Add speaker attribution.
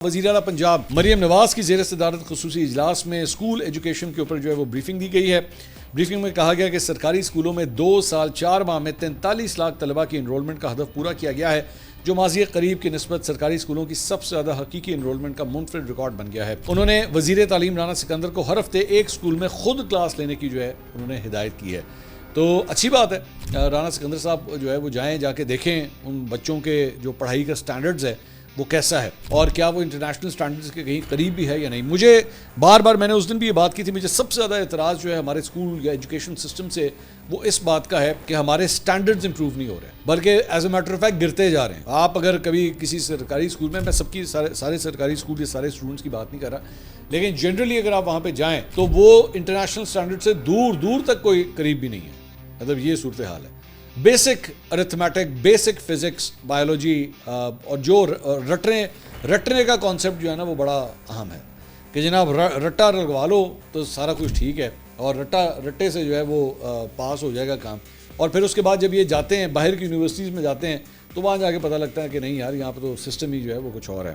Speaker 1: وزیر اعلیٰ پنجاب مریم نواز کی زیر صدارت خصوصی اجلاس میں اسکول ایجوکیشن کے اوپر جو ہے وہ بریفنگ دی گئی ہے۔ بریفنگ میں کہا گیا کہ سرکاری اسکولوں میں 2 سال 4 ماہ میں 43 لاکھ طلبہ کی انرولمنٹ کا ہدف پورا کیا گیا ہے، جو ماضی قریب کی نسبت سرکاری اسکولوں کی سب سے زیادہ حقیقی انرولمنٹ کا منفرد ریکارڈ بن گیا ہے۔ انہوں نے وزیر تعلیم رانا سکندر کو ہر ہفتے ایک اسکول میں خود کلاس لینے کی جو ہے انہوں نے ہدایت کی ہے، تو اچھی بات ہے۔ رانا سکندر صاحب جو ہے وہ جائیں، جا کے دیکھیں ان بچوں کے جو پڑھائی کا سٹینڈرڈز ہے وہ کیسا ہے، اور کیا وہ انٹرنیشنل سٹینڈرڈز کے کہیں قریب بھی ہے یا نہیں۔ مجھے بار بار، میں نے اس دن بھی یہ بات کی تھی، مجھے سب سے زیادہ اعتراض جو ہے ہمارے اسکول یا ایجوکیشن سسٹم سے وہ اس بات کا ہے کہ ہمارے سٹینڈرڈز امپروو نہیں ہو رہے، بلکہ as a matter of fact گرتے جا رہے ہیں۔ آپ اگر کبھی کسی سرکاری اسکول میں سب کی سارے سرکاری اسکول کے سارے اسٹوڈنٹس کی بات نہیں کر رہا، لیکن جنرلی اگر آپ وہاں پہ جائیں تو وہ انٹرنیشنل سٹینڈرڈ سے دور دور تک کوئی قریب بھی نہیں ہے۔ مطلب یہ صورتحال ہے۔ Basic arithmetic, basic physics, biology اور جو رٹنے کا کانسیپٹ جو ہے نا وہ بڑا اہم ہے کہ جناب رٹا لگوا لو تو سارا کچھ ٹھیک ہے، اور رٹے سے جو ہے وہ پاس ہو جائے گا کام۔ اور پھر اس کے بعد جب یہ جاتے ہیں باہر کی یونیورسٹیز میں جاتے ہیں تو وہاں جا کے پتہ لگتا ہے کہ نہیں یار، یہاں پہ تو سسٹم ہی جو ہے وہ کچھ اور ہے۔